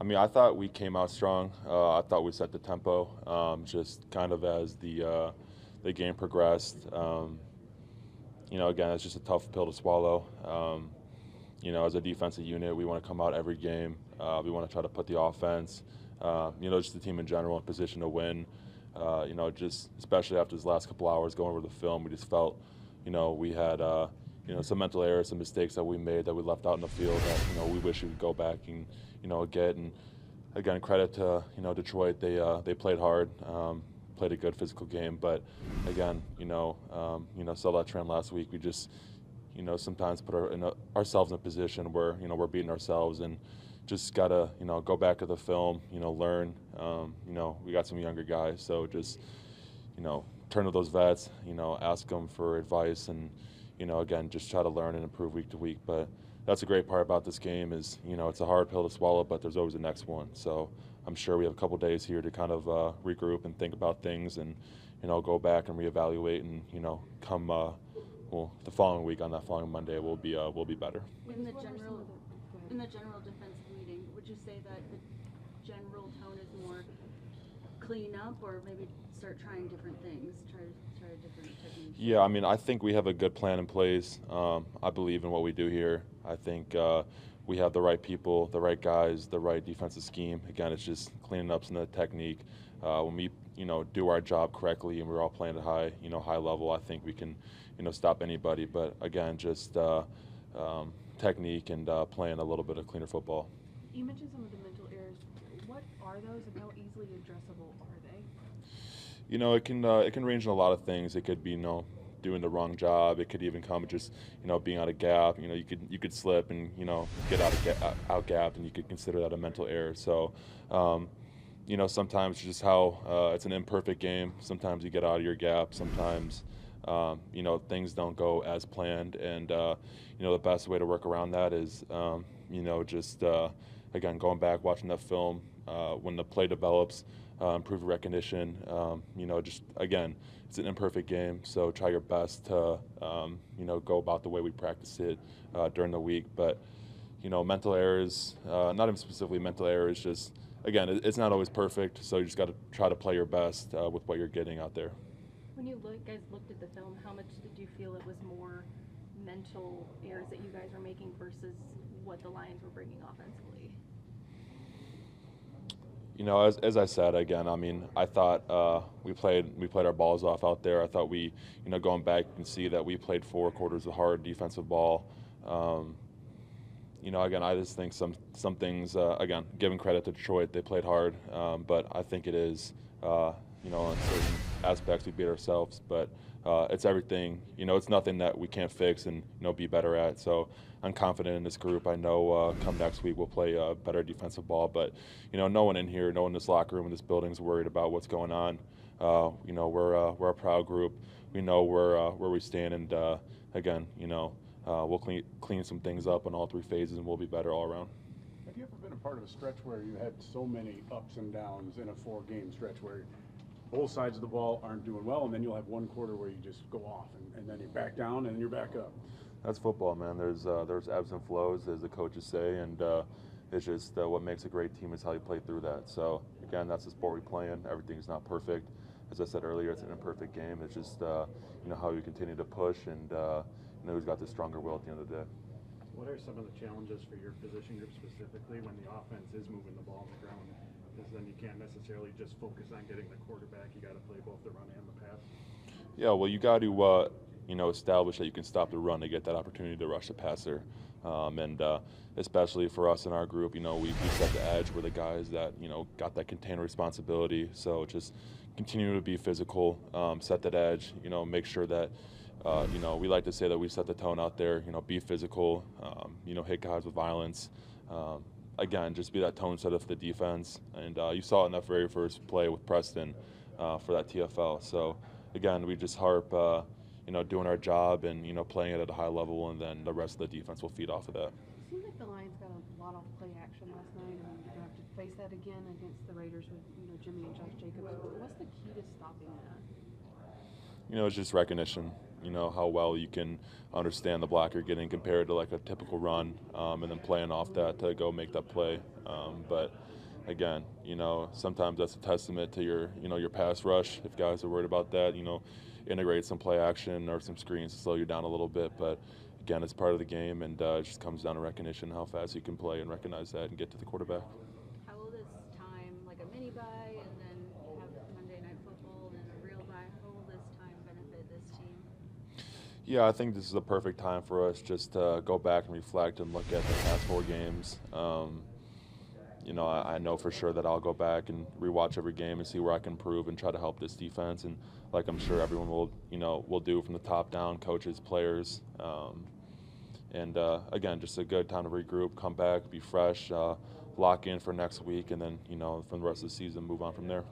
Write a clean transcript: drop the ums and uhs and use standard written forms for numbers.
I mean, I thought we came out strong. I thought we set the tempo, just kind of as the game progressed. Again, it's just a tough pill to swallow. As a defensive unit, we want to come out every game. We want to try to put the offense, just the team in general in position to win. Just especially after this last couple hours going over the film, we just felt, we had, some mental errors, some mistakes that we made that we left out in the field that, we wish we could go back and, get. And again, credit to, Detroit. They played hard, played a good physical game. But again, saw that trend last week. We just, sometimes put ourselves in a position where, we're beating ourselves and just got to, go back to the film, learn. We got some younger guys. So just, turn to those vets, ask them for advice and, again, just try to learn and improve week to week. But that's a great part about this game is, it's a hard pill to swallow, but there's always the next one. So I'm sure we have a couple days here to kind of regroup and think about things and, go back and reevaluate and, come the following week on that following Monday we'll be better. In the general defensive meeting, would you say that the general tone is more clean up or maybe start trying different things, try different techniques? Yeah, I mean, I think we have a good plan in place. I believe in what we do here. I think we have the right people, the right guys, the right defensive scheme. Again, it's just cleaning up some of the technique. When we, do our job correctly and we're all playing at high level, I think we can, stop anybody. But again, just technique and playing a little bit of cleaner football. You mentioned some of the mental errors. What are those and how easily addressable are they? It can range in a lot of things. It could be, doing the wrong job. It could even come just, being out of gap. You could slip and, get out gapped, and you could consider that a mental error. So, sometimes it's just how it's an imperfect game. Sometimes you get out of your gap. Sometimes, things don't go as planned. And, the best way to work around that is, just, again, going back, watching that film, when the play develops, improve recognition. Just, again, it's an imperfect game, so try your best to, go about the way we practice it during the week. But, mental errors, not even specifically mental errors, just, again, it's not always perfect, so you just got to try to play your best with what you're getting out there. When you guys looked at the film, how much did you feel it was more mental errors that you guys were making versus what the Lions were bringing offensively? As I said, again, I mean, I thought we played our balls off out there. I thought we, going back, you can see that we played 4 quarters of hard defensive ball. Again, I just think some things, again, giving credit to Detroit, they played hard, but I think it is, in certain aspects we beat ourselves, but it's everything. It's nothing that we can't fix and, be better at. So I'm confident in this group. I know come next week we'll play better defensive ball, but, no one in here, no one in this locker room in this building is worried about what's going on. We're a proud group. We know where we stand, and again, we'll clean some things up on all 3 phases, and we'll be better all around. Have you ever been a part of a stretch where you had so many ups and downs in a 4-game stretch where both sides of the ball aren't doing well, and then you'll have one quarter where you just go off, and then you back down, and then you're back up? That's football, man. There's ebbs and flows, as the coaches say, and it's just what makes a great team is how you play through that. So again, that's the sport we play in. Everything's not perfect. As I said earlier, it's an imperfect game. It's just how you continue to push, and who's got the stronger will at the end of the day. What are some of the challenges for your position group specifically when the offense is moving the ball on the ground? Because then you can't necessarily just focus on getting the quarterback. You got to play both the run and the pass. Yeah, well, you got to establish that you can stop the run to get that opportunity to rush the passer. And especially for us in our group, we set the edge. We're the guys that, got that container responsibility. So just continue to be physical, set that edge, make sure that, we like to say that we set the tone out there, be physical, hit guys with violence. Again, just be that tone setter for the defense. And you saw it in that very first play with Preston for that TFL. So, again, we just harp, doing our job and, playing it at a high level, and then the rest of the defense will feed off of that. It seems like the Lions got a lot of play action last night, and you're going to have to face that again against the Raiders with, Jimmy and Josh Jacobs. What's the key to stopping that? It's just recognition. how well you can understand the block you're getting compared to like a typical run, and then playing off that to go make that play. But again, sometimes that's a testament to your pass rush. If guys are worried about that, integrate some play action or some screens to slow you down a little bit. But again, it's part of the game, and it just comes down to recognition, how fast you can play and recognize that and get to the quarterback. How will this time, like a mini bye and then have Monday Night Football and a real bye, how will this time benefit this team? Yeah, I think this is a perfect time for us just to go back and reflect and look at the past 4 games. I know for sure that I'll go back and rewatch every game and see where I can improve and try to help this defense. And like I'm sure everyone will do from the top down, coaches, players. Again, just a good time to regroup, come back, be fresh, lock in for next week, and then, from the rest of the season, move on from there.